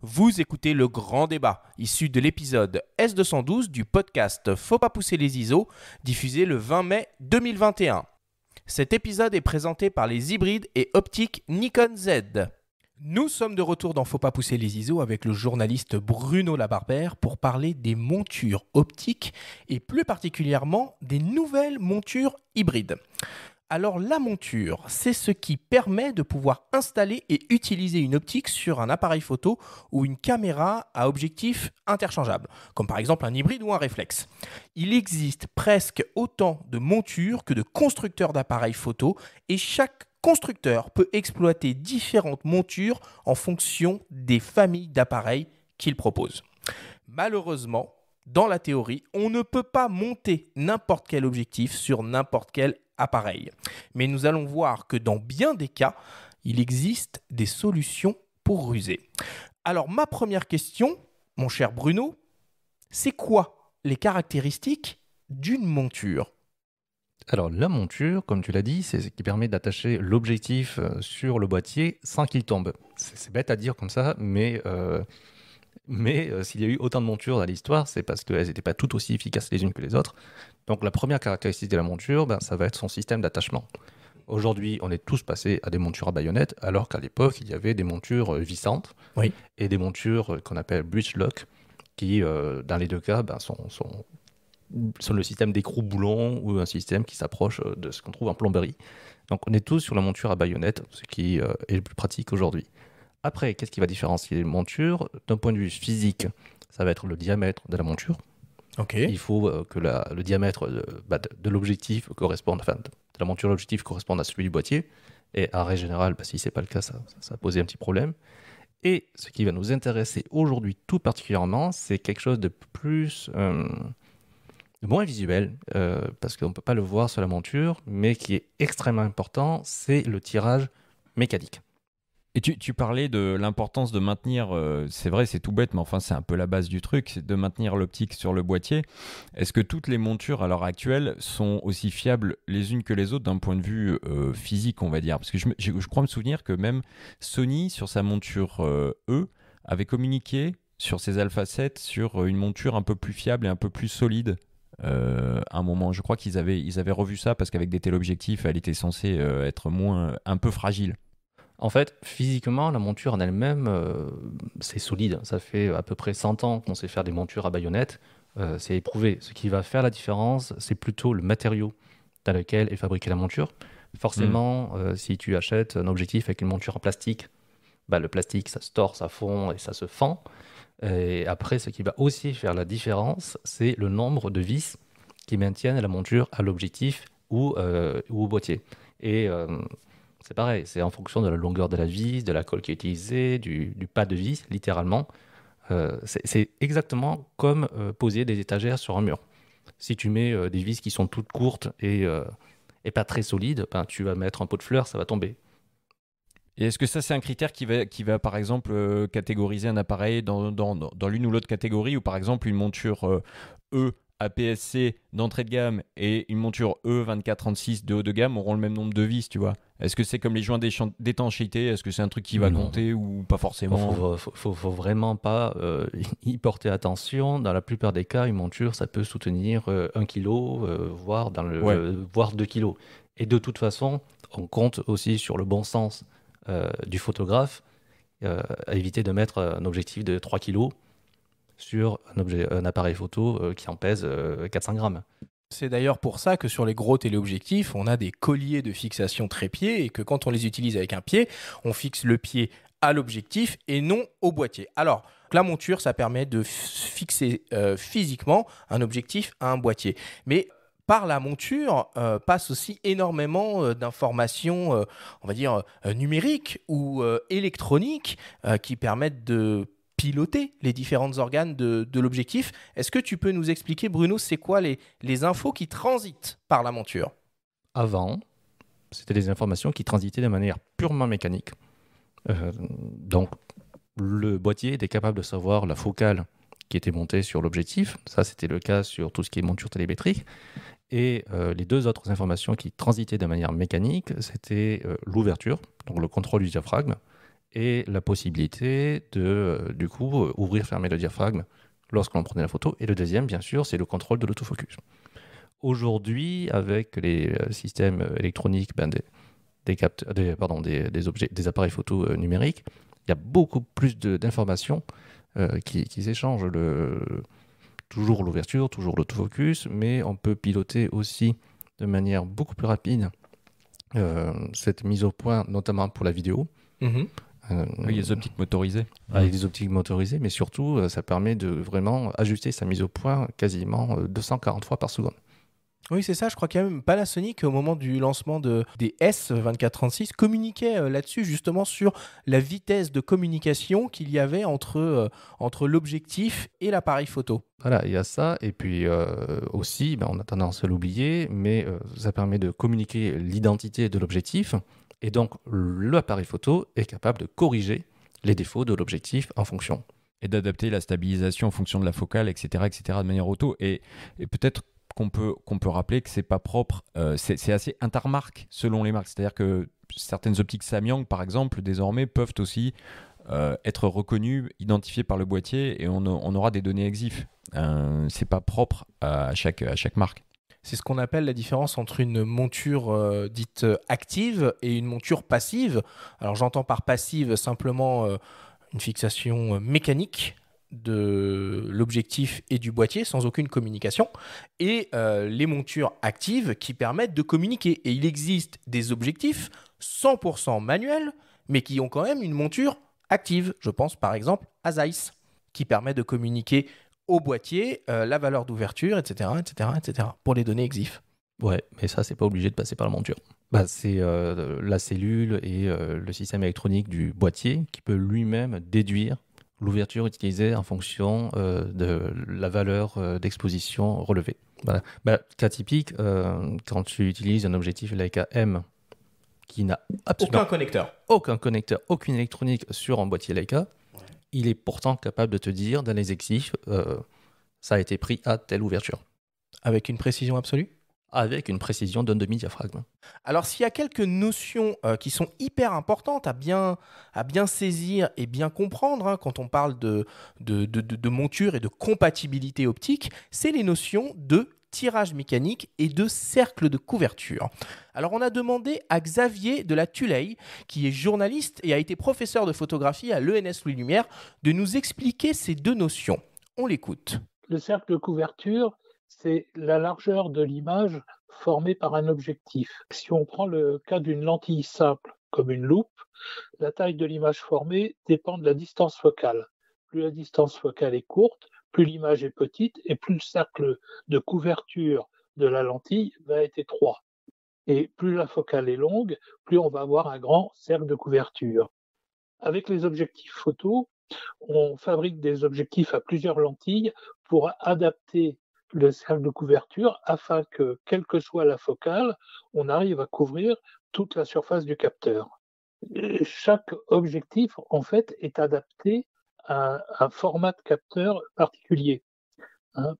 Vous écoutez Le Grand Débat, issu de l'épisode S212 du podcast Faut pas pousser les ISO, diffusé le 20 mai 2021. Cet épisode est présenté par les hybrides et optiques Nikon Z. Nous sommes de retour dans Faut pas pousser les ISO avec le journaliste Bruno Labarbère pour parler des montures optiques et plus particulièrement des nouvelles montures hybrides. Alors la monture, c'est ce qui permet de pouvoir installer et utiliser une optique sur un appareil photo ou une caméra à objectif interchangeable, comme par exemple un hybride ou un réflexe. Il existe presque autant de montures que de constructeurs d'appareils photo et chaque constructeur peut exploiter différentes montures en fonction des familles d'appareils qu'il propose. Malheureusement, dans la théorie, on ne peut pas monter n'importe quel objectif sur n'importe quel appareil. Mais nous allons voir que dans bien des cas, il existe des solutions pour ruser. Alors ma première question, mon cher Bruno, c'est quoi les caractéristiques d'une monture ? Alors la monture, comme tu l'as dit, c'est ce qui permet d'attacher l'objectif sur le boîtier sans qu'il tombe. C'est bête à dire comme ça, mais s'il y a eu autant de montures dans l'histoire, c'est parce qu'elles n'étaient pas toutes aussi efficaces les unes que les autres. Donc la première caractéristique de la monture, ça va être son système d'attachement. Aujourd'hui, on est tous passés à des montures à baïonnette, alors qu'à l'époque, il y avait des montures vissantes et des montures qu'on appelle breech lock, qui, dans les deux cas, sont le système d'écrou-boulon ou un système qui s'approche de ce qu'on trouve en plomberie. Donc on est tous sur la monture à baïonnette, ce qui est le plus pratique aujourd'hui. Après, qu'est-ce qui va différencier les montures ? D'un point de vue physique, ça va être le diamètre de la monture. Okay. Il faut que le diamètre de l'objectif corresponde, enfin de la monture de l'objectif corresponde à celui du boîtier. Et en règle générale, si ce n'est pas le cas, ça a posé un petit problème. Et ce qui va nous intéresser aujourd'hui tout particulièrement, c'est quelque chose de plus... de moins visuel, parce qu'on ne peut pas le voir sur la monture, mais qui est extrêmement important, c'est le tirage mécanique. Et tu parlais de l'importance de maintenir, c'est vrai, c'est tout bête, mais enfin c'est un peu la base du truc, c'est de maintenir l'optique sur le boîtier. Est-ce que toutes les montures à l'heure actuelle sont aussi fiables les unes que les autres d'un point de vue physique, on va dire ? Parce que je crois me souvenir que même Sony, sur sa monture E, avait communiqué sur ses Alpha 7 sur une monture un peu plus fiable et un peu plus solide. À un moment, je crois qu'ils avaient revu ça parce qu'avec des téléobjectifs, elle était censée être un peu fragile. En fait, physiquement, la monture en elle-même, c'est solide. Ça fait à peu près 100 ans qu'on sait faire des montures à baïonnette. C'est éprouvé. Ce qui va faire la différence, c'est plutôt le matériau dans lequel est fabriquée la monture. Forcément, si tu achètes un objectif avec une monture en plastique, le plastique, ça se tord, ça fond et ça se fend. Et après, ce qui va aussi faire la différence, c'est le nombre de vis qui maintiennent la monture à l'objectif ou au boîtier. Et c'est pareil, c'est en fonction de la longueur de la vis, de la colle qui est utilisée, du pas de vis, littéralement. C'est exactement comme poser des étagères sur un mur. Si tu mets des vis qui sont toutes courtes et pas très solides, tu vas mettre un pot de fleurs, ça va tomber. Et est-ce que ça, c'est un critère qui va par exemple, catégoriser un appareil dans l'une ou l'autre catégorie, ou par exemple une monture E APS-C d'entrée de gamme et une monture E2436 de haut de gamme auront le même nombre de vis, tu vois ? Est-ce que c'est comme les joints d'étanchéité ? Est-ce que c'est un truc qui va compter ou pas forcément ? Faut vraiment pas y porter attention. Dans la plupart des cas, une monture, ça peut soutenir 1 kg, voire 2 kg. Et de toute façon, on compte aussi sur le bon sens du photographe, à éviter de mettre un objectif de 3 kg sur un appareil photo qui en pèse 400 grammes. C'est d'ailleurs pour ça que sur les gros téléobjectifs, on a des colliers de fixation trépied et que quand on les utilise avec un pied, on fixe le pied à l'objectif et non au boîtier. Alors, la monture, ça permet de fixer physiquement un objectif à un boîtier. Mais par la monture passe aussi énormément d'informations, on va dire, numériques ou électroniques qui permettent de piloter les différents organes de l'objectif. Est-ce que tu peux nous expliquer, Bruno, c'est quoi les infos qui transitent par la monture ? Avant, c'était des informations qui transitaient de manière purement mécanique. Donc, le boîtier était capable de savoir la focale qui était montée sur l'objectif. Ça, c'était le cas sur tout ce qui est monture télémétrique. Et les deux autres informations qui transitaient de manière mécanique, c'était l'ouverture, donc le contrôle du diaphragme, et la possibilité de, du coup, ouvrir, fermer le diaphragme lorsque l'on prenait la photo. Et le deuxième, bien sûr, c'est le contrôle de l'autofocus. Aujourd'hui, avec les systèmes électroniques des appareils photo numériques, il y a beaucoup plus d'informations qui s'échangent. Toujours l'ouverture, toujours l'autofocus, mais on peut piloter aussi de manière beaucoup plus rapide cette mise au point, notamment pour la vidéo. Mhm. Oui, les optiques motorisées. Avec des optiques motorisées, mais surtout, ça permet de vraiment ajuster sa mise au point quasiment 240 fois par seconde. Oui, c'est ça. Je crois qu'il y a même Panasonic, au moment du lancement des S2436, communiquait là-dessus, justement, sur la vitesse de communication qu'il y avait entre l'objectif et l'appareil photo. Voilà, il y a ça. Et puis aussi, on a tendance à l'oublier, mais ça permet de communiquer l'identité de l'objectif. Et donc, l'appareil photo est capable de corriger les défauts de l'objectif en fonction. Et d'adapter la stabilisation en fonction de la focale, etc., de manière auto. Et peut-être qu'on peut rappeler que c'est pas propre, c'est assez intermarque selon les marques. C'est-à-dire que certaines optiques Samyang, par exemple, désormais peuvent aussi être reconnues, identifiées par le boîtier, et on aura des données EXIF. C'est pas propre à chaque marque. C'est ce qu'on appelle la différence entre une monture dite active et une monture passive. Alors j'entends par passive simplement une fixation mécanique de l'objectif et du boîtier sans aucune communication, et les montures actives qui permettent de communiquer. Et il existe des objectifs 100% manuels, mais qui ont quand même une monture active. Je pense par exemple à Zeiss, qui permet de communiquer au boîtier la valeur d'ouverture, etc., pour les données EXIF. Ouais, mais ça, c'est pas obligé de passer par la monture. C'est la cellule et le système électronique du boîtier qui peut lui-même déduire l'ouverture utilisée en fonction de la valeur d'exposition relevée. Voilà. Cas typique, quand tu utilises un objectif Leica M qui n'a absolument aucun connecteur, aucune électronique sur un boîtier Leica, il est pourtant capable de te dire dans les EXIF, ça a été pris à telle ouverture. Avec une précision absolue ? Avec une précision d'un demi-diaphragme. Alors, s'il y a quelques notions qui sont hyper importantes à bien saisir et bien comprendre quand on parle de monture et de compatibilité optique, c'est les notions de tirage mécanique et de cercle de couverture. Alors, on a demandé à Xavier de la Tuleil, qui est journaliste et a été professeur de photographie à l'ENS Louis Lumière, de nous expliquer ces deux notions. On l'écoute. Le cercle de couverture, c'est la largeur de l'image formée par un objectif. Si on prend le cas d'une lentille simple, comme une loupe, la taille de l'image formée dépend de la distance focale. Plus la distance focale est courte, plus l'image est petite et plus le cercle de couverture de la lentille va être étroit. Et plus la focale est longue, plus on va avoir un grand cercle de couverture. Avec les objectifs photo, on fabrique des objectifs à plusieurs lentilles pour adapter le cercle de couverture afin que, quelle que soit la focale, on arrive à couvrir toute la surface du capteur. Chaque objectif, en fait, est adapté à un format de capteur particulier.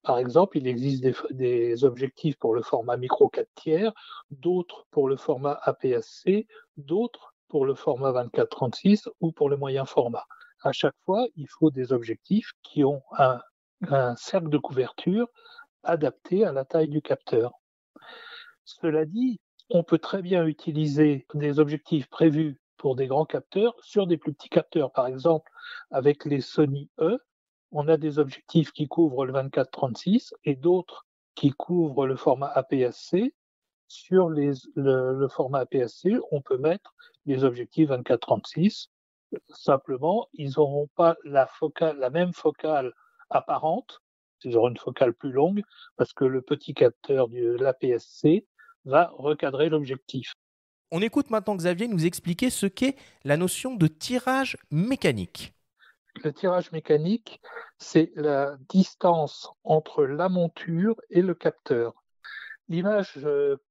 Par exemple, il existe des objectifs pour le format micro 4/3, d'autres pour le format APS-C, d'autres pour le format 24-36 ou pour le moyen format. À chaque fois, il faut des objectifs qui ont un cercle de couverture adapté à la taille du capteur. Cela dit, on peut très bien utiliser des objectifs prévus pour des grands capteurs sur des plus petits capteurs. Par exemple, avec les Sony E, on a des objectifs qui couvrent le 24-36 et d'autres qui couvrent le format APS-C. Sur le format APS-C, on peut mettre des objectifs 24-36. Simplement, ils n'auront pas la même focale apparente. Ils auront une focale plus longue parce que le petit capteur de l'APS-C va recadrer l'objectif. On écoute maintenant Xavier nous expliquer ce qu'est la notion de tirage mécanique. Le tirage mécanique, c'est la distance entre la monture et le capteur. L'image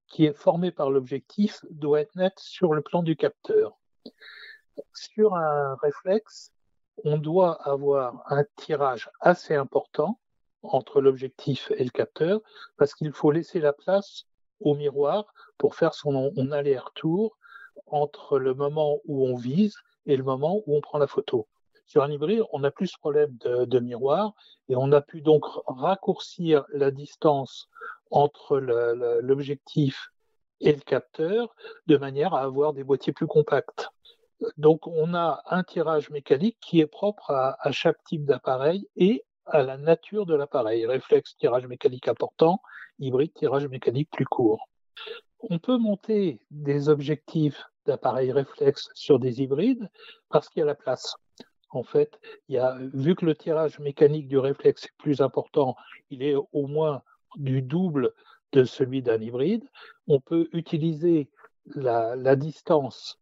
qui est formée par l'objectif doit être nette sur le plan du capteur. Sur un réflexe, on doit avoir un tirage assez important entre l'objectif et le capteur parce qu'il faut laisser la place au miroir pour faire son aller-retour entre le moment où on vise et le moment où on prend la photo. Sur un hybride, on n'a plus ce problème de miroir et on a pu donc raccourcir la distance entre l'objectif et le capteur de manière à avoir des boîtiers plus compacts. Donc on a un tirage mécanique qui est propre à chaque type d'appareil et à la nature de l'appareil. Réflexe, tirage mécanique important, hybride, tirage mécanique plus court. On peut monter des objectifs d'appareils réflexes sur des hybrides parce qu'il y a la place. En fait, vu que le tirage mécanique du réflexe est plus important, il est au moins du double de celui d'un hybride, on peut utiliser la distance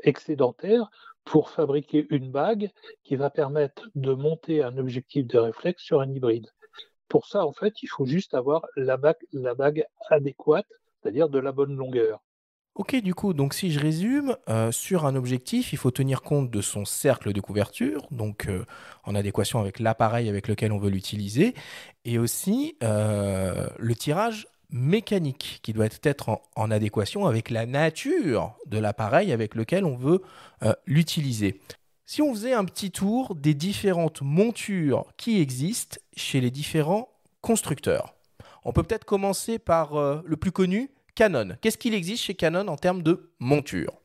excédentaire pour fabriquer une bague qui va permettre de monter un objectif de réflexe sur un hybride. Pour ça, en fait, il faut juste avoir la bague adéquate, c'est-à-dire de la bonne longueur. Ok, du coup, donc si je résume, sur un objectif, il faut tenir compte de son cercle de couverture, donc en adéquation avec l'appareil avec lequel on veut l'utiliser, et aussi le tirage mécanique qui doit être en adéquation avec la nature de l'appareil avec lequel on veut l'utiliser. Si on faisait un petit tour des différentes montures qui existent chez les différents constructeurs, on peut peut-être commencer par le plus connu, Canon. Qu'est-ce qu'il existe chez Canon en termes de monture?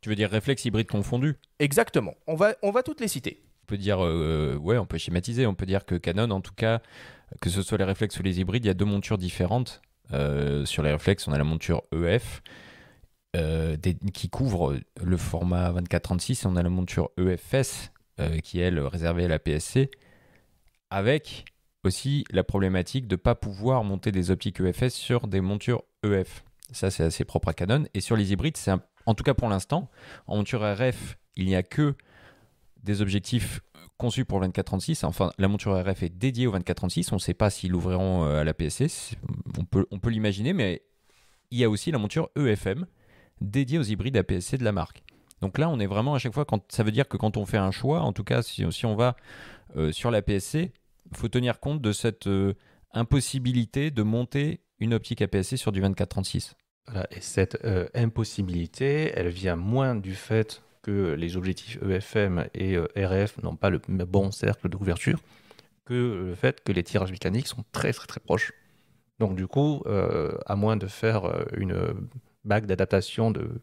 Tu veux dire réflexe hybride confondu? Exactement. On va toutes les citer. On peut dire, ouais, on peut schématiser. On peut dire que Canon, en tout cas, que ce soit les réflexes ou les hybrides, il y a deux montures différentes. Sur les réflexes, on a la monture EF qui couvre le format 24-36 et on a la monture EFS qui est, elle, réservée à la PSC avec aussi la problématique de ne pas pouvoir monter des optiques EFS sur des montures EF. Ça, c'est assez propre à Canon. Et sur les hybrides, en tout cas pour l'instant, en monture RF, il n'y a que des objectifs conçus pour le 24-36. Enfin, la monture RF est dédiée au 24-36. On ne sait pas s'ils l'ouvriront à la PSC. On peut l'imaginer, mais il y a aussi la monture EFM dédiée aux hybrides APS-C de la marque. Donc là, on est vraiment à chaque fois, ça veut dire que quand on fait un choix, en tout cas, si on va sur la PSC, il faut tenir compte de cette impossibilité de monter une optique APS-C sur du 24-36. Voilà, et cette impossibilité, elle vient moins du fait que les objectifs EFM et RF n'ont pas le bon cercle de couverture que le fait que les tirages mécaniques sont très très très proches. Donc du coup, à moins de faire une bague d'adaptation de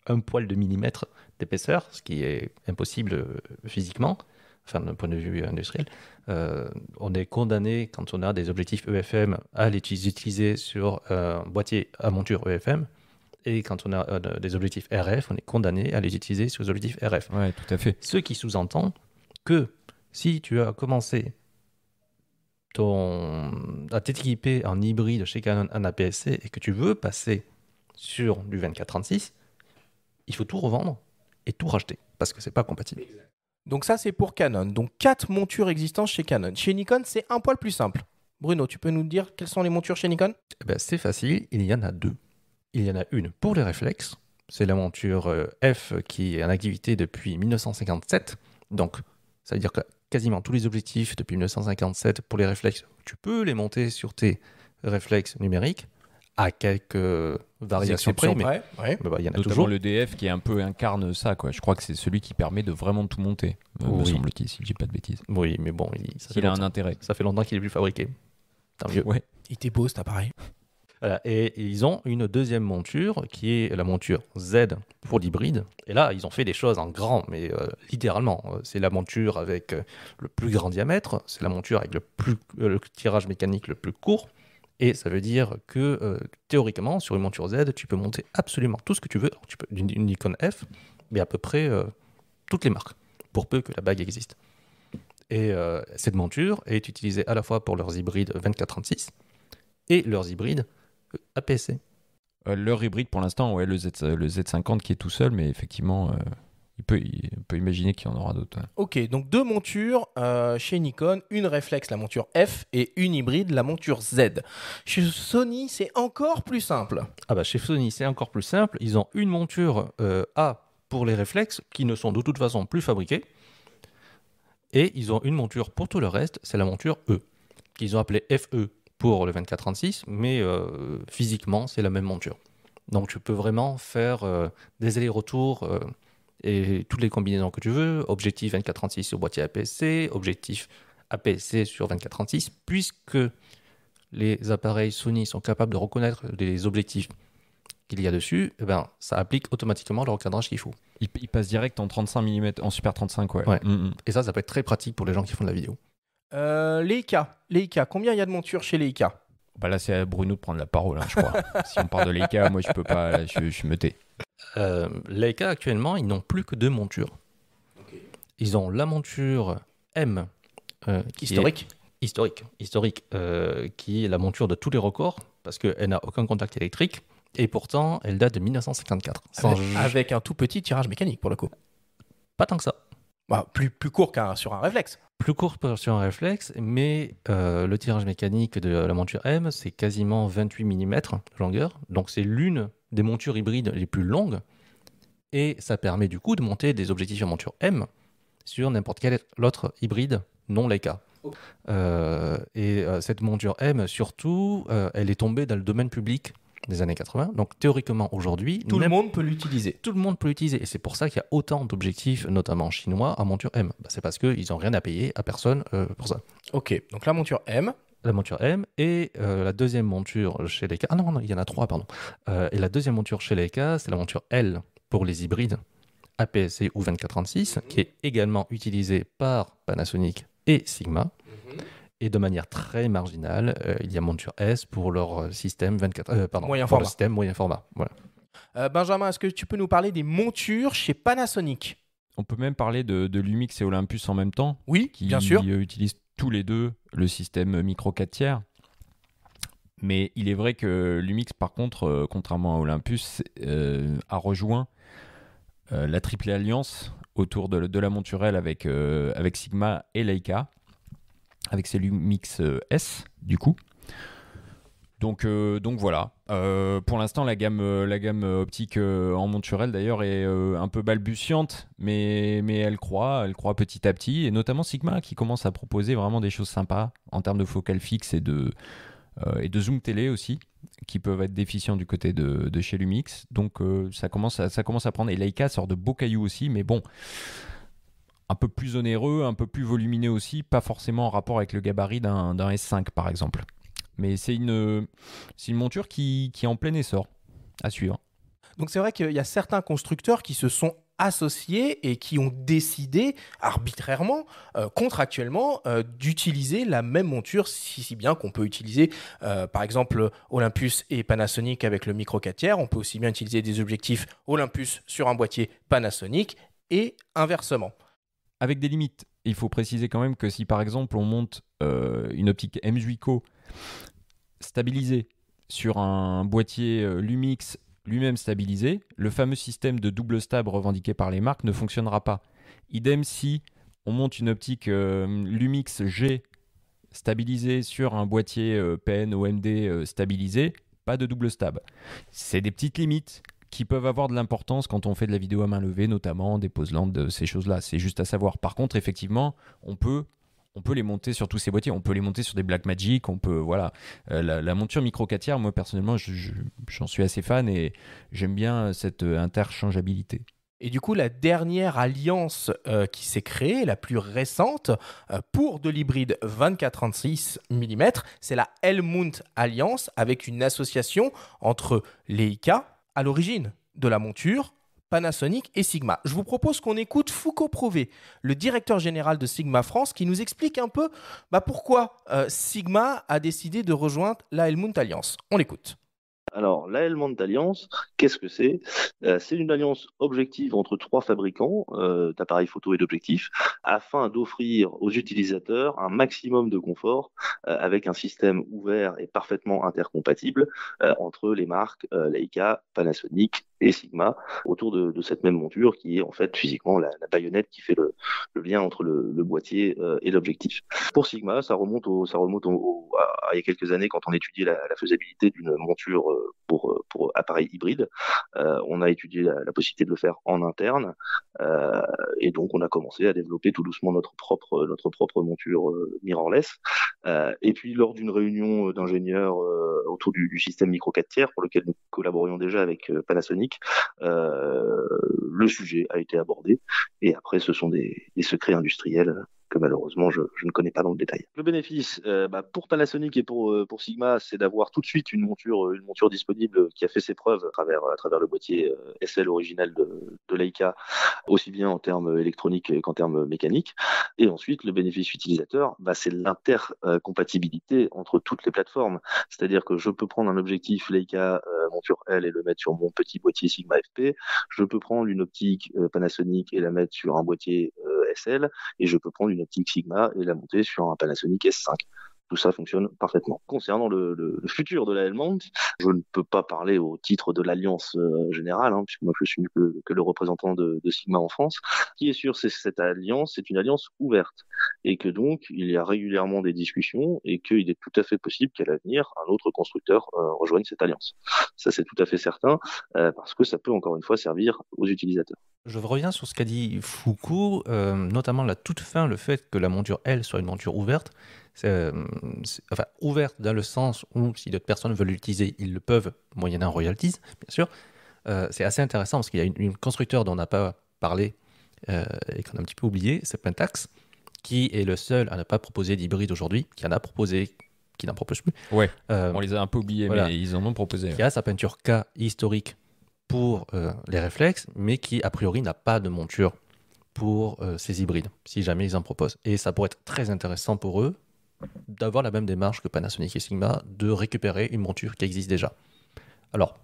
1 poil de millimètre d'épaisseur, ce qui est impossible physiquement, enfin d'un point de vue industriel, on est condamné, quand on a des objectifs EFM, à les utiliser sur un boîtier à monture EFM, et quand on a des objectifs RF, on est condamné à les utiliser sur les objectifs RF. Ouais, tout à fait. Ce qui sous-entend que si tu as commencé à t'équiper en hybride chez Canon en APS-C et que tu veux passer sur du 24-36, il faut tout revendre et tout racheter, parce que c'est pas compatible. Donc ça, c'est pour Canon. Donc 4 montures existantes chez Canon. Chez Nikon, c'est un poil plus simple. Bruno, tu peux nous dire quelles sont les montures chez Nikon? C'est facile, il y en a 2. Il y en a une pour les réflexes, c'est la monture F qui est en activité depuis 1957. Donc, ça veut dire que quasiment tous les objectifs depuis 1957 pour les réflexes, tu peux les monter sur tes réflexes numériques, à quelques variations près, mais ouais. il y en a Notamment toujours. le DF qui incarne ça, quoi. Je crois que c'est celui qui permet de vraiment tout monter, me Oui. semble-t-il, si je dis pas de bêtises. Oui, mais bon, Il a un intérêt. ça fait longtemps qu'il est plus fabriqué. Tant mieux. Ouais. Il était beau cet appareil. Voilà. Et ils ont une deuxième monture qui est la monture Z pour l'hybride. Et là, ils ont fait des choses en grand, mais littéralement. C'est la monture avec le plus grand diamètre, c'est la monture avec le tirage mécanique le plus court. Et ça veut dire que théoriquement, sur une monture Z, tu peux monter absolument tout ce que tu veux. Alors, tu peux une Nikon F, mais à peu près toutes les marques, pour peu que la bague existe. Et cette monture est utilisée à la fois pour leurs hybrides 24-36 et leurs hybrides APS-C. Leur hybride, pour l'instant, ouais, le Z50 qui est tout seul, mais effectivement, on peut imaginer qu'il y en aura d'autres. Ok, donc 2 montures chez Nikon, une réflexe, la monture F, et une hybride, la monture Z. Chez Sony, c'est encore plus simple. Chez Sony, c'est encore plus simple. Ils ont une monture A pour les réflexes, qui ne sont de toute façon plus fabriqués. Et ils ont une monture pour tout le reste, c'est la monture E, qu'ils ont appelée FE pour le 24-36, mais physiquement, c'est la même monture. Donc tu peux vraiment faire des allers-retours et toutes les combinaisons que tu veux, objectif 24-36 sur boîtier APS-C, objectif APS-C sur 24-36, puisque les appareils Sony sont capables de reconnaître les objectifs qu'il y a dessus, eh ben, ça applique automatiquement le recadrage qu'il faut. Il passe direct en 35 mm, en Super 35, ouais. Ouais. Et ça peut être très pratique pour les gens qui font de la vidéo. Leica, combien il y a de montures chez Leica? Bah là, c'est à Bruno de prendre la parole, hein, je crois. Si on parle de Leica, moi, je peux pas, je me tais. Leica, actuellement, ils n'ont plus que 2 montures. Okay. Ils ont la monture M. Historique, qui est la monture de tous les records, parce qu'elle n'a aucun contact électrique, et pourtant, elle date de 1954. Avec un tout petit tirage mécanique, pour le coup. Pas tant que ça. Bah, plus court sur un réflexe. Plus court sur un réflexe, mais le tirage mécanique de la monture M, c'est quasiment 28 mm de longueur. Donc c'est l'une des montures hybrides les plus longues. Et ça permet du coup de monter des objectifs à monture M sur n'importe quel autre hybride non Leica. Cette monture M, surtout, elle est tombée dans le domaine public des années 80. Donc théoriquement aujourd'hui, tout le monde peut l'utiliser. Tout le monde peut l'utiliser. Et c'est pour ça qu'il y a autant d'objectifs, notamment chinois, en monture M. C'est parce qu'ils n'ont rien à payer à personne pour ça. Ok, donc la monture M. La monture M et la deuxième monture chez Leica. Ah non, il y en a 3, pardon. Et la deuxième monture chez Leica, c'est la monture L pour les hybrides APS-C ou 2436, qui est également utilisée par Panasonic et Sigma. Et de manière très marginale, il y a monture S pour leur système moyen format. Voilà. Benjamin, est-ce que tu peux nous parler des montures chez Panasonic? On peut même parler de Lumix et Olympus en même temps. Oui, bien sûr. Qui utilisent tous les deux le système micro 4 tiers. Mais il est vrai que Lumix, par contre, contrairement à Olympus, a rejoint la triple alliance autour de la monture L avec Sigma et Leica, avec ses Lumix S, du coup. Donc voilà. Pour l'instant, la gamme optique en monture L, d'ailleurs, est un peu balbutiante, mais elle croît petit à petit, et notamment Sigma, qui commence à proposer vraiment des choses sympas en termes de focale fixe et de zoom télé aussi, qui peuvent être déficients du côté de chez Lumix. Donc ça commence à prendre. Et Leica sort de beaux cailloux aussi, mais bon, un peu plus onéreux, un peu plus volumineux aussi, pas forcément en rapport avec le gabarit d'un S5 par exemple. Mais c'est une monture qui est en plein essor, à suivre. Donc c'est vrai qu'il y a certains constructeurs qui se sont associés et qui ont décidé arbitrairement, contractuellement, d'utiliser la même monture, si bien qu'on peut utiliser par exemple Olympus et Panasonic avec le micro 4 tiers. On peut aussi bien utiliser des objectifs Olympus sur un boîtier Panasonic et inversement. Avec des limites. Il faut préciser quand même que si par exemple on monte une optique M8Co stabilisée sur un boîtier Lumix lui-même stabilisé, le fameux système de double stab revendiqué par les marques ne fonctionnera pas. Idem si on monte une optique Lumix G stabilisée sur un boîtier PN OMD stabilisé, pas de double stab. C'est des petites limites qui peuvent avoir de l'importance quand on fait de la vidéo à main levée, notamment des poses lentes, ces choses-là. C'est juste à savoir. Par contre, effectivement, on peut les monter sur tous ces boîtiers. On peut les monter sur des Blackmagic. Voilà. La monture micro 4 tiers, moi, personnellement, j'en suis assez fan et j'aime bien cette interchangeabilité. Et du coup, la dernière alliance qui s'est créée, la plus récente, pour de l'hybride 24-36 mm, c'est la Helmut Alliance, avec une association entre Leica, à l'origine de la monture, Panasonic et Sigma. Je vous propose qu'on écoute Foucault Prové, le directeur général de Sigma France, qui nous explique un peu pourquoi Sigma a décidé de rejoindre la Helmut Alliance. On l'écoute. Alors, la Helmut Alliance, qu'est-ce que c'est? C'est une alliance objective entre 3 fabricants d'appareils photo et d'objectifs afin d'offrir aux utilisateurs un maximum de confort avec un système ouvert et parfaitement intercompatible entre les marques Leica, Panasonic et Sigma autour de cette même monture qui est en fait physiquement la baïonnette qui fait le lien entre le boîtier et l'objectif. Pour Sigma, ça remonte à il y a quelques années quand on étudiait la faisabilité d'une monture pour appareils hybrides. On a étudié la possibilité de le faire en interne, et donc on a commencé à développer tout doucement notre propre monture mirrorless. Et puis lors d'une réunion d'ingénieurs autour du système micro 4 tiers pour lequel nous collaborions déjà avec Panasonic, le sujet a été abordé, et après ce sont des secrets industriels que malheureusement je ne connais pas dans le détail. Le bénéfice pour Panasonic et pour Sigma, c'est d'avoir tout de suite une monture disponible qui a fait ses preuves à travers le boîtier SL original de Leica, aussi bien en termes électroniques qu'en termes mécaniques. Et ensuite, le bénéfice utilisateur, c'est l'intercompatibilité entre toutes les plateformes. C'est-à-dire que je peux prendre un objectif Leica monture L et le mettre sur mon petit boîtier Sigma FP. Je peux prendre une optique Panasonic et la mettre sur un boîtier SL, et je peux prendre une optique Sigma et la monter sur un Panasonic S5. Tout ça fonctionne parfaitement. Concernant le futur de la L-mount, je ne peux pas parler au titre de l'alliance générale, puisque moi je suis que le représentant de Sigma en France. Ce qui est sûr, c'est que cette alliance, c'est une alliance ouverte, et que donc il y a régulièrement des discussions, et qu'il est tout à fait possible qu'à l'avenir, un autre constructeur rejoigne cette alliance. Ça, c'est tout à fait certain, parce que ça peut encore une fois servir aux utilisateurs. Je reviens sur ce qu'a dit Foucault, notamment la toute fin, le fait que la monture L soit une monture ouverte. Ouverte dans le sens où si d'autres personnes veulent l'utiliser, ils le peuvent, moyennant royalties, bien sûr. C'est assez intéressant parce qu'il y a une constructeur dont on n'a pas parlé et qu'on a un petit peu oublié, c'est Pentax, qui est le seul à ne pas proposer d'hybride aujourd'hui, qui en a proposé, qui n'en propose plus. Ouais, on les a un peu oubliés, voilà. Mais ils en ont proposé. Qui a sa peinture K historique pour les réflexes, mais qui a priori n'a pas de monture pour ces hybrides, si jamais ils en proposent. Et ça pourrait être très intéressant pour eux d'avoir la même démarche que Panasonic et Sigma, de récupérer une monture qui existe déjà. Alors,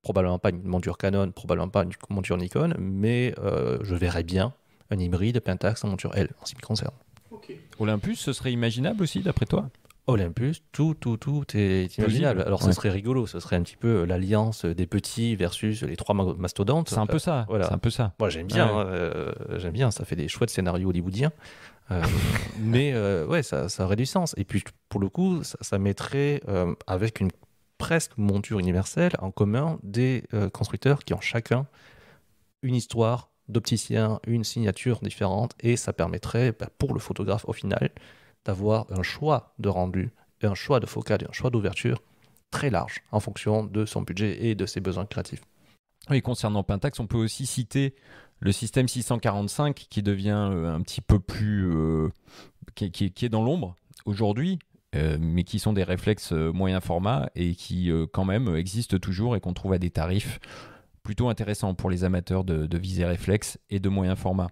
probablement pas une monture Canon, probablement pas une monture Nikon, mais je verrais bien un hybride Pentax en monture L, en ce qui me concerne. Okay. Olympus, ce serait imaginable aussi, d'après toi ? Olympus, tout est imaginable. Alors, ce serait rigolo, ce serait un petit peu l'alliance des petits versus les trois mastodontes. C'est un peu ça. Voilà. C'est un peu ça. Moi, j'aime bien, ça fait des chouettes scénarios hollywoodiens. Mais ça aurait du sens. Et puis, pour le coup, ça mettrait avec une presque monture universelle en commun des constructeurs qui ont chacun une histoire d'opticien, une signature différente, et ça permettrait pour le photographe au final d'avoir un choix de rendu, un choix de focale et un choix d'ouverture très large en fonction de son budget et de ses besoins créatifs. Oui, concernant Pentax, on peut aussi citer le système 645 qui devient un petit peu plus... qui est dans l'ombre aujourd'hui, mais qui sont des réflexes moyen format et qui quand même existent toujours et qu'on trouve à des tarifs plutôt intéressants pour les amateurs de visée réflexe et de moyen format.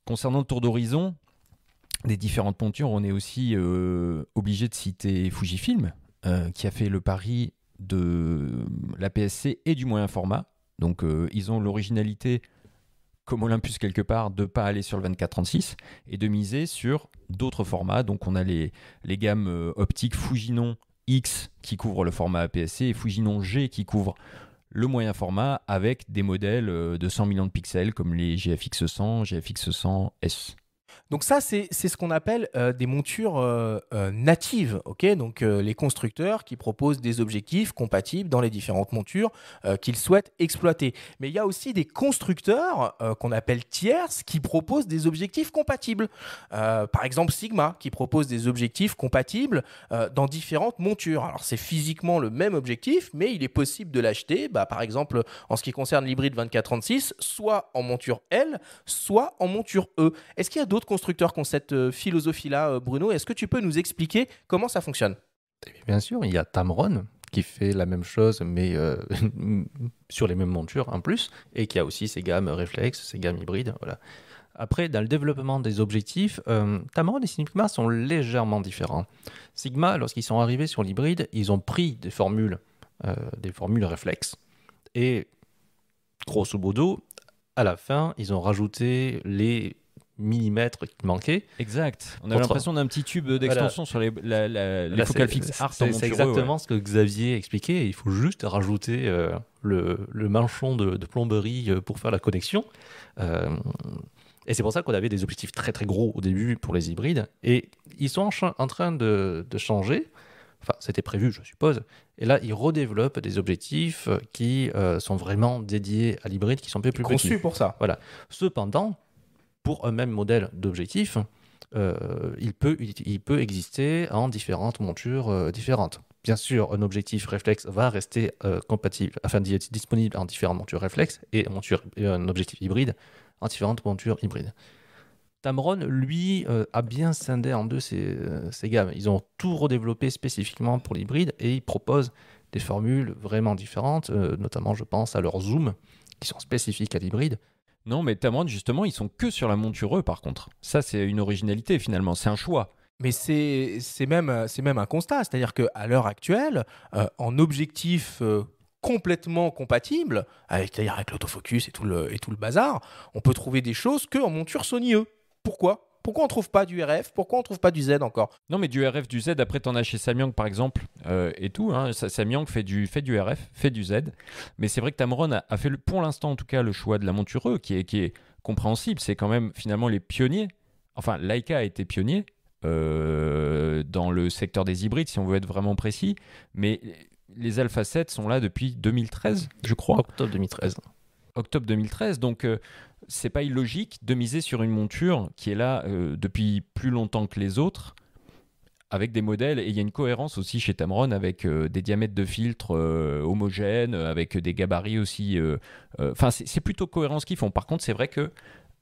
Concernant le tour d'horizon des différentes montures, on est aussi obligé de citer Fujifilm, qui a fait le pari de l'APS-C et du moyen format. Donc ils ont l'originalité, comme Olympus quelque part, de ne pas aller sur le 24-36 et de miser sur d'autres formats. Donc on a les gammes optiques Fujinon X qui couvrent le format APS-C et Fujinon G qui couvrent le moyen format avec des modèles de 100 millions de pixels comme les GFX100, GFX100S. Donc ça, c'est ce qu'on appelle des montures natives, okay. Donc les constructeurs qui proposent des objectifs compatibles dans les différentes montures qu'ils souhaitent exploiter. Mais il y a aussi des constructeurs qu'on appelle tierces qui proposent des objectifs compatibles. Par exemple Sigma qui propose des objectifs compatibles dans différentes montures. Alors c'est physiquement le même objectif, mais il est possible de l'acheter, par exemple en ce qui concerne l'hybride 24-36, soit en monture L, soit en monture E. Est-ce qu'il y a d'autres constructeurs qui ont cette philosophie-là, Bruno? Est-ce que tu peux nous expliquer comment ça fonctionne? Bien sûr, il y a Tamron qui fait la même chose, mais sur les mêmes montures en plus, et qui a aussi ses gammes réflexes, ses gammes hybrides. Voilà. Après, dans le développement des objectifs, Tamron et Sigma sont légèrement différents. Sigma, lorsqu'ils sont arrivés sur l'hybride, ils ont pris des formules réflexes, et grosso modo, à la fin, ils ont rajouté les millimètres qui manquaient. Exact. On a l'impression d'un petit tube d'extension sur les focales fixes Art en monture. C'est exactement ce que Xavier expliquait. Il faut juste rajouter le manchon de plomberie pour faire la connexion. Et c'est pour ça qu'on avait des objectifs très très gros au début pour les hybrides. Et ils sont en train de changer. Enfin, c'était prévu, je suppose. Et là, ils redéveloppent des objectifs qui sont vraiment dédiés à l'hybride, qui sont un peu plus petits. Conçu pour ça. Voilà. Cependant, pour un même modèle d'objectif, il peut exister en différentes montures différentes. Bien sûr, un objectif réflexe va rester compatible, afin d'être disponible en différentes montures réflexes et un objectif hybride en différentes montures hybrides. Tamron, lui, a bien scindé en deux ces gammes. Ils ont tout redéveloppé spécifiquement pour l'hybride et ils proposent des formules vraiment différentes, notamment, je pense, à leurs zooms qui sont spécifiques à l'hybride. Non, mais Tamron, justement, ils sont que sur la monture E, par contre. Ça, c'est une originalité, finalement. C'est un choix. Mais c'est même un constat, c'est-à-dire qu'à l'heure actuelle, en objectif complètement compatible, c'est-à-dire avec l'autofocus et tout le bazar, on peut trouver des choses qu'en monture Sony E. Pourquoi on ne trouve pas du RF? Pourquoi on ne trouve pas du Z encore? Non, mais du RF, du Z, après, t'en as chez Samyang, par exemple, et tout. Hein. Samyang fait du RF, fait du Z. Mais c'est vrai que Tamron a fait, pour l'instant, en tout cas, le choix de la monture E, qui est compréhensible. C'est quand même, finalement, les pionniers. Enfin, Leica a été pionnier dans le secteur des hybrides, si on veut être vraiment précis. Mais les Alpha 7 sont là depuis 2013, je crois. Octobre 2013. Octobre 2013, donc c'est pas illogique de miser sur une monture qui est là depuis plus longtemps que les autres, avec des modèles, et il y a une cohérence aussi chez Tamron avec des diamètres de filtres homogènes, avec des gabarits aussi. Enfin, c'est plutôt cohérent ce qu'ils font. Par contre, c'est vrai que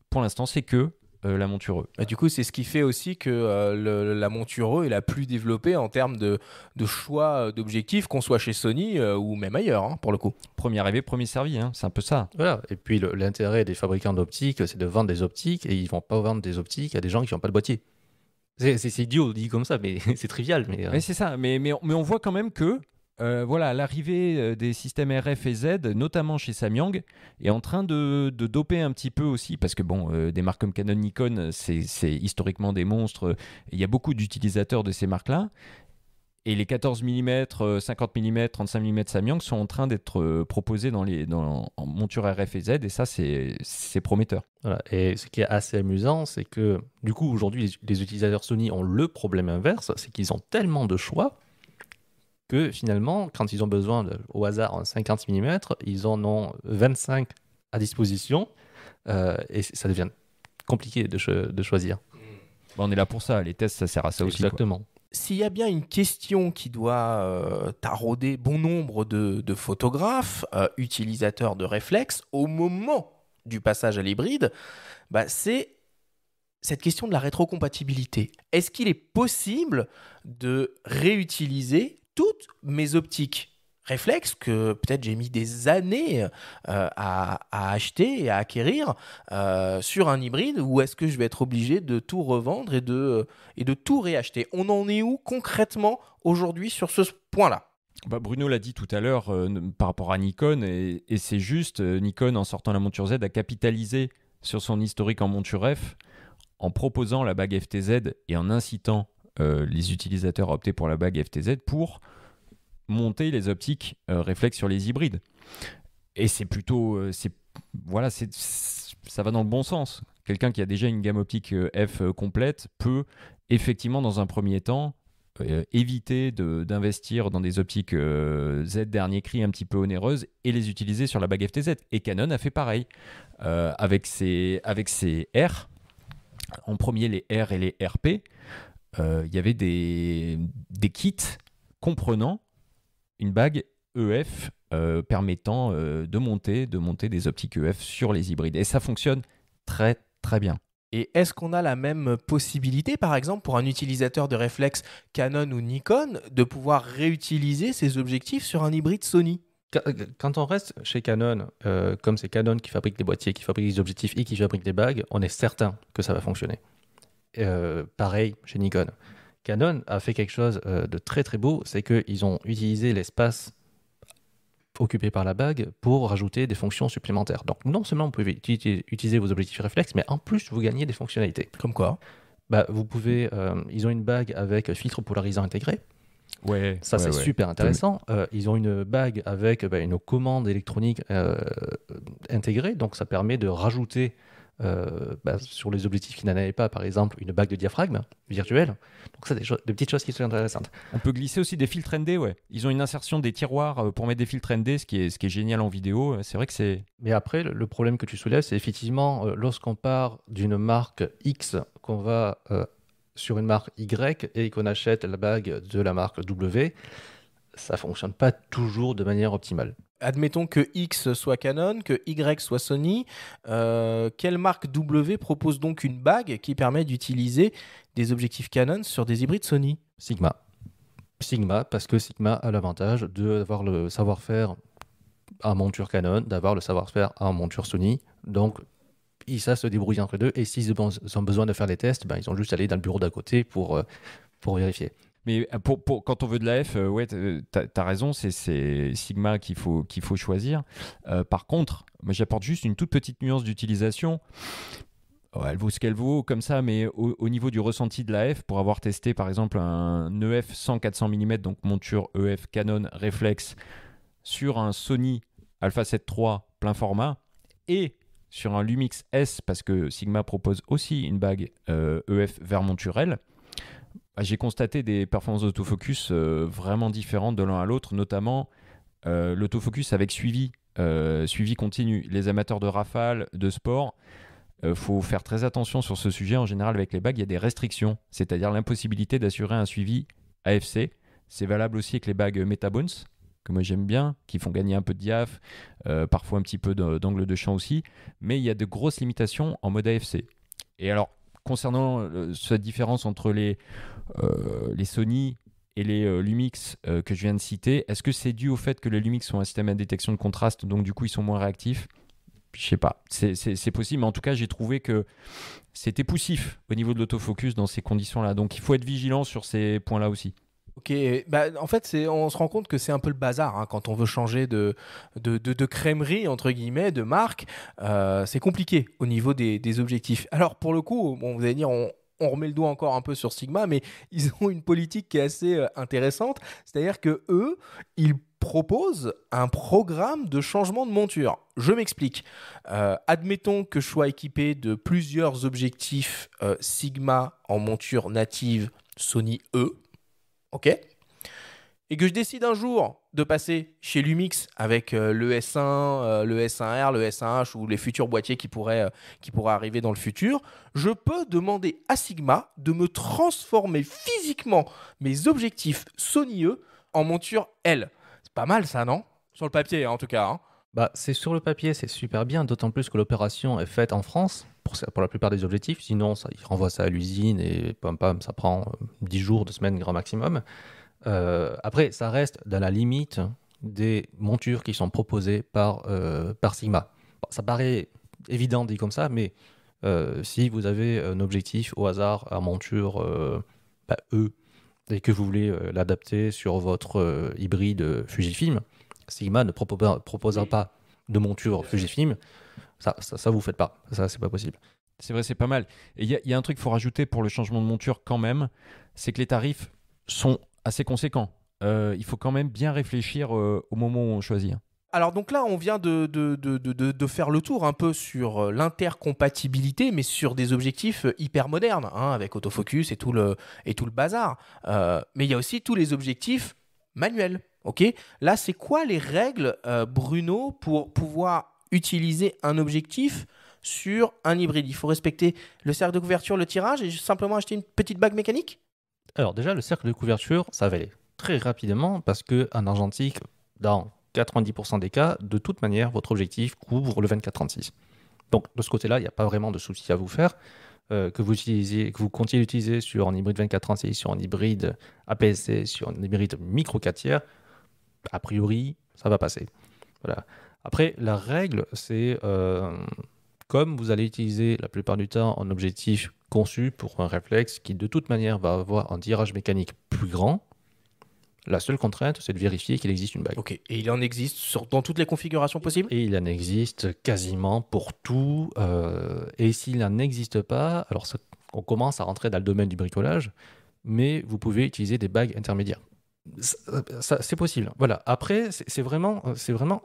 pour l'instant, c'est que la monture E. Bah, du coup, c'est ce qui fait aussi que la monture E est la plus développée en termes de choix d'objectifs, qu'on soit chez Sony ou même ailleurs, hein, pour le coup. Premier arrivé, premier servi, hein, c'est un peu ça. Voilà. Et puis l'intérêt des fabricants d'optiques, c'est de vendre des optiques et ils vont pas vendre des optiques à des gens qui n'ont pas de boîtier. C'est idiot dit comme ça, mais c'est trivial. Mais c'est ça, mais on voit quand même que voilà, l'arrivée des systèmes RF et Z, notamment chez Samyang, est en train de doper un petit peu aussi, parce que bon, des marques comme Canon, Nikon, c'est historiquement des monstres. Il y a beaucoup d'utilisateurs de ces marques-là. Et les 14 mm, 50 mm, 35 mm Samyang sont en train d'être proposés en monture RF et Z, et ça, c'est prometteur. Voilà. Et ce qui est assez amusant, c'est que du coup, aujourd'hui, les utilisateurs Sony ont le problème inverse, c'est qu'ils ont tellement de choix que finalement, quand ils ont besoin au hasard en 50 mm, ils en ont 25 à disposition et ça devient compliqué de choisir. Bon, on est là pour ça, les tests, ça sert à ça aussi. Exactement. S'il y a bien une question qui doit tarauder bon nombre de photographes, utilisateurs de réflexes, au moment du passage à l'hybride, bah, c'est cette question de la rétrocompatibilité. Est-ce qu'il est possible de réutiliser toutes mes optiques réflexes que peut-être j'ai mis des années à acheter et à acquérir sur un hybride, ou est-ce que je vais être obligé de tout revendre et de tout réacheter? On en est où concrètement aujourd'hui sur ce point-là? Bah Bruno l'a dit tout à l'heure par rapport à Nikon, et c'est juste, Nikon, en sortant la monture Z, a capitalisé sur son historique en monture F en proposant la bague FTZ et en incitant les utilisateurs à opter pour la bague FTZ pour monter les optiques réflexes sur les hybrides. Et c'est plutôt... ça va dans le bon sens. Quelqu'un qui a déjà une gamme optique F complète peut effectivement, dans un premier temps, éviter d'investir dans des optiques Z dernier cri un petit peu onéreuses et les utiliser sur la bague FTZ. Et Canon a fait pareil avec ses R. En premier, les R et les RP, il y avait des kits comprenant une bague EF permettant de monter des optiques EF sur les hybrides. Et ça fonctionne très très bien. Et est-ce qu'on a la même possibilité, par exemple, pour un utilisateur de réflexe Canon ou Nikon, de pouvoir réutiliser ses objectifs sur un hybride Sony ? Quand on reste chez Canon, comme c'est Canon qui fabrique les boîtiers, qui fabrique les objectifs et qui fabrique les bagues, on est certain que ça va fonctionner. Pareil chez Nikon. Canon a fait quelque chose de très très beau, c'est qu'ils ont utilisé l'espace occupé par la bague pour rajouter des fonctions supplémentaires. Donc non seulement vous pouvez utiliser vos objectifs réflexes, mais en plus vous gagnez des fonctionnalités. Comme quoi ? Vous pouvez, ils ont une bague avec filtre polarisant intégré. Ouais, ça c'est super intéressant. Ils ont une bague avec une commande électronique intégrée, donc ça permet de rajouter sur les objectifs qui n'en avaient pas, par exemple une bague de diaphragme virtuelle. Donc ça, des petites choses qui sont intéressantes. On peut glisser aussi des filtres ND, ouais. Ils ont une insertion des tiroirs pour mettre des filtres ND, ce qui est génial en vidéo. C'est vrai que c'est... Mais après, le problème que tu soulèves, c'est effectivement lorsqu'on part d'une marque X, qu'on va sur une marque Y et qu'on achète la bague de la marque W, ça ne fonctionne pas toujours de manière optimale. Admettons que X soit Canon, que Y soit Sony. Quelle marque W propose donc une bague qui permet d'utiliser des objectifs Canon sur des hybrides Sony ? Sigma. Sigma, parce que Sigma a l'avantage d'avoir le savoir-faire en monture Canon, d'avoir le savoir-faire en monture Sony. Donc, ils savent se débrouiller entre les deux. Et s'ils ont besoin de faire des tests, ils ont juste à aller dans le bureau d'à côté pour vérifier. Mais quand on veut de l'AF, ouais, t'as raison, c'est Sigma qu'il faut choisir. Par contre, moi, j'apporte juste une toute petite nuance d'utilisation. Oh, elle vaut ce qu'elle vaut comme ça, mais au niveau du ressenti de l'AF, pour avoir testé par exemple un EF 100-400 mm, donc monture EF Canon Reflex, sur un Sony Alpha 7 III plein format, et sur un Lumix S, parce que Sigma propose aussi une bague EF vers monturelle, j'ai constaté des performances d'autofocus vraiment différentes de l'un à l'autre, notamment l'autofocus avec suivi continu. Les amateurs de rafale, de sport, faut faire très attention sur ce sujet. En général, avec les bagues, il y a des restrictions, c'est-à-dire l'impossibilité d'assurer un suivi AFC. C'est valable aussi avec les bagues Metabones, que moi j'aime bien, qui font gagner un peu de diaph, parfois un petit peu d'angle de champ aussi, mais il y a de grosses limitations en mode AFC. Et alors, concernant cette différence entre les Sony et les Lumix que je viens de citer, est-ce que c'est dû au fait que les Lumix sont un système à détection de contraste, donc du coup ils sont moins réactifs ? Je sais pas, c'est possible, mais en tout cas j'ai trouvé que c'était poussif au niveau de l'autofocus dans ces conditions-là, donc il faut être vigilant sur ces points-là aussi. Ok, en fait, on se rend compte que c'est un peu le bazar quand on veut changer de crèmerie, entre guillemets, de marque. C'est compliqué au niveau des objectifs. Alors, pour le coup, vous allez dire, on remet le doigt encore un peu sur Sigma, mais ils ont une politique qui est assez intéressante. C'est-à-dire que eux, ils proposent un programme de changement de monture. Je m'explique. Admettons que je sois équipé de plusieurs objectifs Sigma en monture native Sony E. Ok. Et que je décide un jour de passer chez Lumix avec le S1, le S1R, le S1H ou les futurs boîtiers qui pourraient arriver dans le futur, je peux demander à Sigma de me transformer physiquement mes objectifs Sony E en monture L. C'est pas mal ça, non ? Sur le papier, en tout cas. C'est sur le papier, c'est super bien, d'autant plus que l'opération est faite en France pour la plupart des objectifs. Sinon, ils renvoient ça à l'usine et pam, ça prend 10 jours, 2 semaines grand maximum. Après, ça reste dans la limite des montures qui sont proposées par Sigma. Bon, ça paraît évident dit comme ça, mais si vous avez un objectif au hasard à monture E et que vous voulez l'adapter sur votre hybride Fujifilm, Sigma ne proposera pas de monture Fujifilm. Ça vous faites pas. Ça, c'est pas possible. C'est vrai, c'est pas mal. Et il y a un truc qu'il faut rajouter pour le changement de monture quand même, c'est que les tarifs sont assez conséquents. Il faut quand même bien réfléchir au moment où on choisit. Alors donc là, on vient de faire le tour un peu sur l'intercompatibilité, mais sur des objectifs hyper modernes, avec autofocus et tout le bazar. Mais il y a aussi tous les objectifs manuels. Ok. Là, c'est quoi les règles, Bruno, pour pouvoir utiliser un objectif sur un hybride ? Il faut respecter le cercle de couverture, le tirage et simplement acheter une petite bague mécanique ? Alors déjà, le cercle de couverture, ça va aller très rapidement parce qu'en argentique, dans 90% des cas, de toute manière, votre objectif couvre le 24-36. Donc de ce côté-là, il n'y a pas vraiment de souci à vous faire. Que vous continuez d'utiliser sur un hybride 24-36, sur un hybride APS-C, sur un hybride micro 4 tiers, a priori, ça va passer. Voilà. Après, la règle, c'est comme vous allez utiliser la plupart du temps un objectif conçu pour un réflexe qui de toute manière va avoir un tirage mécanique plus grand, la seule contrainte, c'est de vérifier qu'il existe une bague. Ok, et il en existe dans toutes les configurations possibles ? Et il en existe quasiment pour tout. Et s'il n'en existe pas, alors on commence à rentrer dans le domaine du bricolage, mais vous pouvez utiliser des bagues intermédiaires. C'est possible. Voilà. Après, c'est vraiment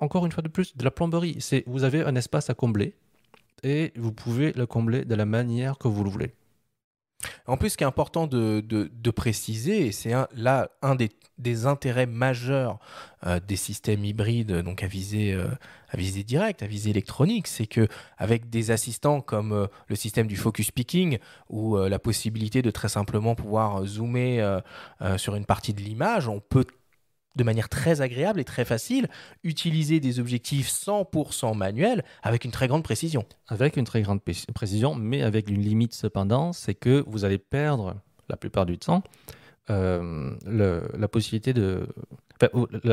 encore une fois de plus de la plomberie. Vous avez un espace à combler et vous pouvez le combler de la manière que vous le voulez. En plus, ce qui est important de préciser, et c'est là un des intérêts majeurs des systèmes hybrides, donc à visée directe, à visée électronique, c'est qu'avec des assistants comme le système du focus picking ou la possibilité de très simplement pouvoir zoomer sur une partie de l'image, on peut de manière très agréable et très facile utiliser des objectifs 100% manuels avec une très grande précision. Avec une très grande précision, mais avec une limite cependant, c'est que vous allez perdre la plupart du temps la possibilité de...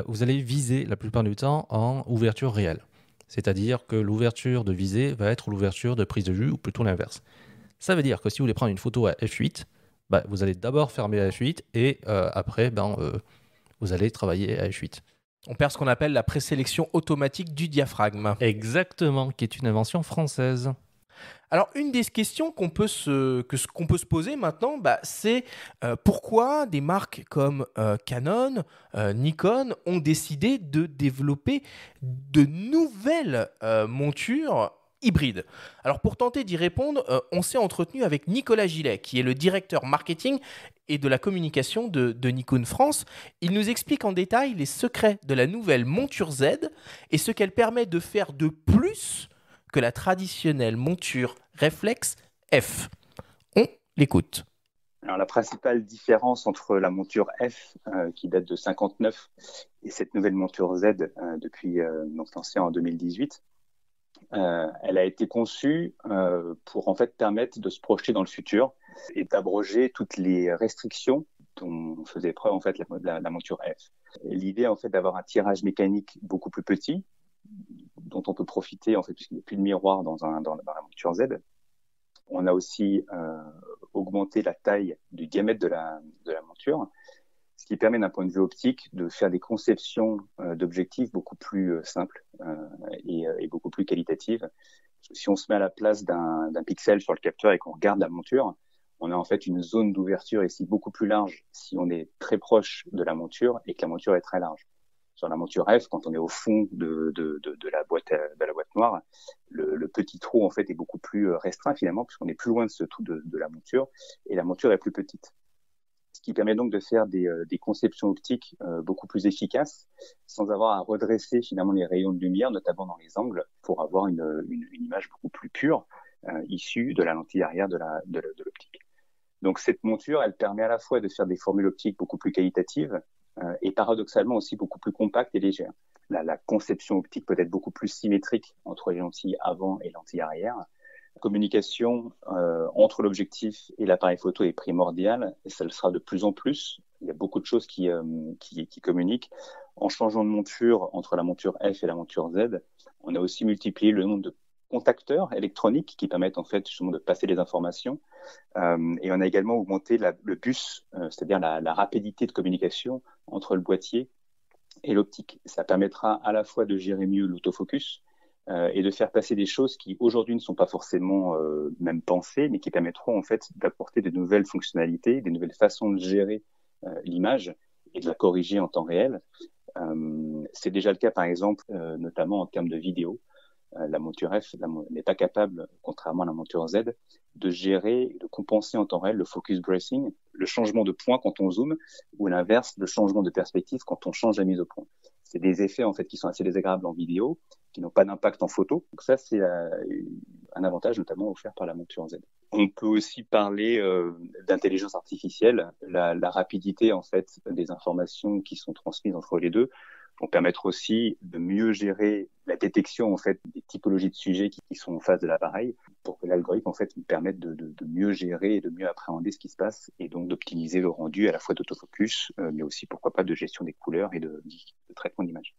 vous allez viser la plupart du temps en ouverture réelle. C'est-à-dire que l'ouverture de visée va être l'ouverture de prise de vue ou plutôt l'inverse. Ça veut dire que si vous voulez prendre une photo à f8, vous allez d'abord fermer à f8 et après, vous allez travailler à f8. On perd ce qu'on appelle la présélection automatique du diaphragme. Exactement, qui est une invention française. Alors, une des questions qu'on peut se poser maintenant, c'est pourquoi des marques comme Canon, Nikon ont décidé de développer de nouvelles montures hybrides. Alors, pour tenter d'y répondre, on s'est entretenu avec Nicolas Gillet, qui est le directeur marketing et de la communication de Nikon France. Il nous explique en détail les secrets de la nouvelle monture Z et ce qu'elle permet de faire de plus que la traditionnelle monture réflexe F. On l'écoute. Alors, la principale différence entre la monture F, qui date de 59, et cette nouvelle monture Z, depuis lancée en 2018, elle a été conçue pour en fait permettre de se projeter dans le futur et d'abroger toutes les restrictions dont faisait preuve en fait la monture F. L'idée en fait d'avoir un tirage mécanique beaucoup plus petit, dont on peut profiter en fait puisqu'il n'y a plus de miroir dans la monture Z. On a aussi augmenté la taille du diamètre de la monture, ce qui permet d'un point de vue optique de faire des conceptions d'objectifs beaucoup plus simples et beaucoup plus qualitatives. Si on se met à la place d'un pixel sur le capteur et qu'on regarde la monture, on a en fait une zone d'ouverture ici beaucoup plus large si on est très proche de la monture et que la monture est très large. Sur la monture F, quand on est au fond de la boîte noire, le petit trou en fait est beaucoup plus restreint finalement puisqu'on est plus loin de ce trou de la monture et la monture est plus petite. Ce qui permet donc de faire des conceptions optiques beaucoup plus efficaces sans avoir à redresser finalement les rayons de lumière, notamment dans les angles, pour avoir une image beaucoup plus pure issue de la lentille arrière de l'optique. Donc cette monture, elle permet à la fois de faire des formules optiques beaucoup plus qualitatives et paradoxalement aussi beaucoup plus compactes et légères. La conception optique peut être beaucoup plus symétrique entre les lentilles avant et lentilles arrière. La communication entre l'objectif et l'appareil photo est primordiale et ça le sera de plus en plus. Il y a beaucoup de choses qui communiquent. En changeant de monture entre la monture F et la monture Z, on a aussi multiplié le nombre de contacteurs électroniques qui permettent en fait justement de passer les informations. Et on a également augmenté le bus, c'est-à-dire la rapidité de communication entre le boîtier et l'optique. Ça permettra à la fois de gérer mieux l'autofocus et de faire passer des choses qui aujourd'hui ne sont pas forcément même pensées, mais qui permettront en fait d'apporter de nouvelles fonctionnalités, des nouvelles façons de gérer l'image et de la corriger en temps réel. C'est déjà le cas par exemple, notamment en termes de vidéo. La monture F n'est pas capable, contrairement à la monture Z, de gérer et de compenser en temps réel le focus bracing, le changement de point quand on zoome, ou l'inverse, le changement de perspective quand on change la mise au point. C'est des effets en fait qui sont assez désagréables en vidéo, qui n'ont pas d'impact en photo. Donc ça, c'est un avantage notamment offert par la monture Z. On peut aussi parler d'intelligence artificielle, la rapidité en fait des informations qui sont transmises entre les deux vont permettre aussi de mieux gérer la détection en fait des typologies de sujets qui sont en face de l'appareil pour que l'algorithme en fait nous permette de mieux gérer et de mieux appréhender ce qui se passe et donc d'optimiser le rendu à la fois d'autofocus mais aussi pourquoi pas de gestion des couleurs et de traitement d'image.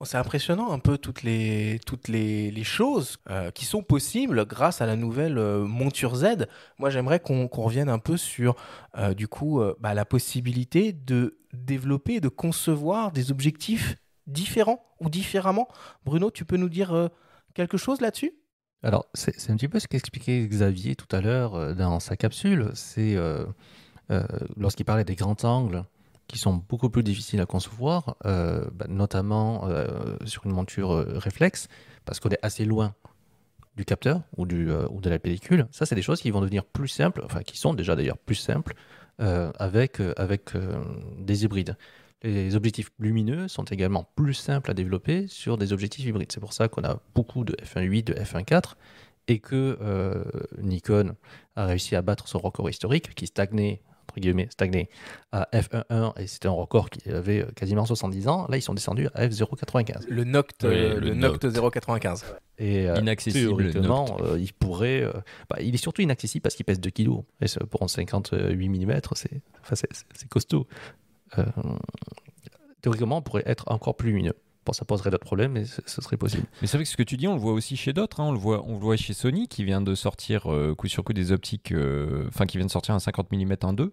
C'est impressionnant un peu toutes les choses qui sont possibles grâce à la nouvelle monture Z. Moi, j'aimerais qu'on revienne un peu sur la possibilité de développer, de concevoir des objectifs différents ou différemment. Bruno, tu peux nous dire quelque chose là-dessus ? Alors, c'est un petit peu ce qu'expliquait Xavier tout à l'heure dans sa capsule. C'est lorsqu'il parlait des grands angles qui sont beaucoup plus difficiles à concevoir, notamment sur une monture réflexe, parce qu'on est assez loin du capteur ou de la pellicule. Ça, c'est des choses qui vont devenir plus simples, enfin qui sont déjà d'ailleurs plus simples avec des hybrides. Les objectifs lumineux sont également plus simples à développer sur des objectifs hybrides. C'est pour ça qu'on a beaucoup de f1.8, de f1.4 et que Nikon a réussi à battre son record historique qui stagnait à f1.1 et c'était un record qui avait quasiment 70 ans. Là, ils sont descendus à f0.95. Le Noct, le Noct 0.95. Et Inaccessible, théoriquement, il pourrait... il est surtout inaccessible parce qu'il pèse 2 kg. Et pour un 58 mm, c'est costaud. Théoriquement, on pourrait être encore plus lumineux. Bon, ça poserait d'autres problèmes, mais ce serait possible. Mais c'est vrai que ce que tu dis, on le voit aussi chez d'autres. On le voit chez Sony qui vient de sortir coup sur coup des optiques, qui vient de sortir un 50 mm 1.2.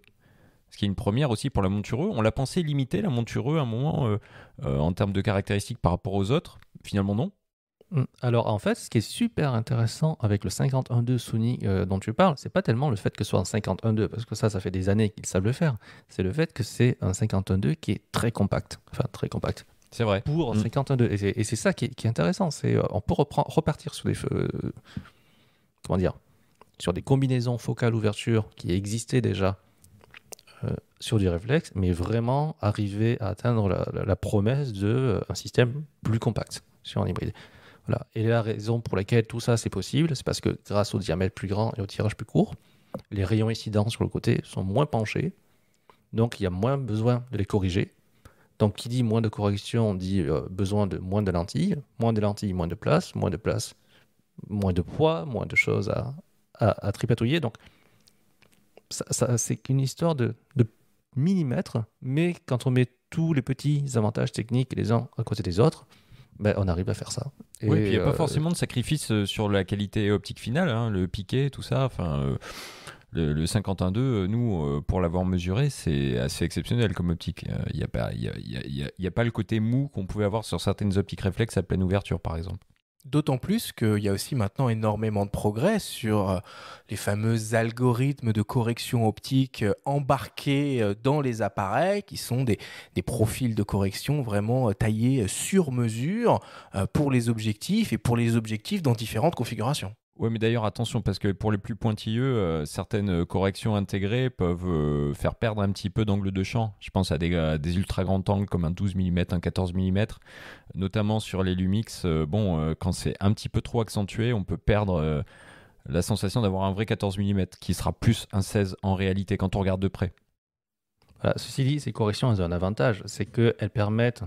Ce qui est une première aussi pour la monture E. On l'a pensé limiter la monture E à un moment en termes de caractéristiques par rapport aux autres. Finalement, non. Alors en fait, ce qui est super intéressant avec le 51.2 Sony dont tu parles, c'est pas tellement le fait que ce soit un 51.2, parce que ça fait des années qu'ils savent le faire. C'est le fait que c'est un 51.2 qui est très compact. Enfin, très compact. C'est vrai. Pour un 51.2. Et c'est ça qui est intéressant. On peut repartir sur sur des combinaisons focales ouverture qui existaient déjà sur du réflexe, mais vraiment arriver à atteindre la promesse d'un système plus compact sur un hybride. Voilà. Et la raison pour laquelle tout ça c'est possible, c'est parce que grâce au diamètre plus grand et au tirage plus court, les rayons incidents sur le côté sont moins penchés, donc il y a moins besoin de les corriger. Donc qui dit moins de correction dit besoin de moins de lentilles, moins de place, moins de poids, moins de choses à tripatouiller. Donc ça c'est qu'une histoire de millimètres, mais quand on met tous les petits avantages techniques les uns à côté des autres, on arrive à faire ça. Oui, puis il n'y a pas forcément de sacrifice sur la qualité optique finale, hein, le piqué, tout ça. Le 51.2, nous, pour l'avoir mesuré, c'est assez exceptionnel comme optique. Il n'y a pas le côté mou qu'on pouvait avoir sur certaines optiques réflexes à pleine ouverture, par exemple. D'autant plus qu'il y a aussi maintenant énormément de progrès sur les fameux algorithmes de correction optique embarqués dans les appareils, qui sont des profils de correction vraiment taillés sur mesure pour les objectifs et pour les objectifs dans différentes configurations. Oui, mais d'ailleurs, attention, parce que pour les plus pointilleux, certaines corrections intégrées peuvent faire perdre un petit peu d'angle de champ. Je pense à des ultra grands angles comme un 12 mm, un 14 mm, notamment sur les Lumix. Quand c'est un petit peu trop accentué, on peut perdre la sensation d'avoir un vrai 14 mm qui sera plus un 16 en réalité quand on regarde de près. Voilà, ceci dit, ces corrections elles ont un avantage, c'est qu'elles permettent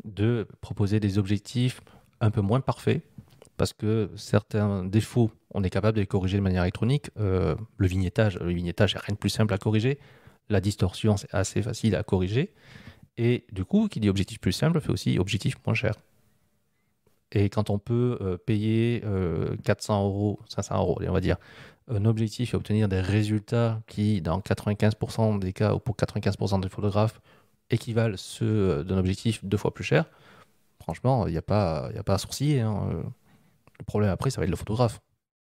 de proposer des objectifs un peu moins parfaits, parce que certains défauts, on est capable de les corriger de manière électronique. Le vignettage, il n'y a rien de plus simple à corriger. La distorsion, c'est assez facile à corriger. Et du coup, qui dit objectif plus simple, fait aussi objectif moins cher. Et quand on peut payer 400 €, 500 €, on va dire, un objectif et obtenir des résultats qui, dans 95% des cas, ou pour 95% des photographes, équivalent ceux d'un objectif 2 fois plus cher, franchement, il n'y a pas à sourciller, hein. Le problème après, ça va être le photographe.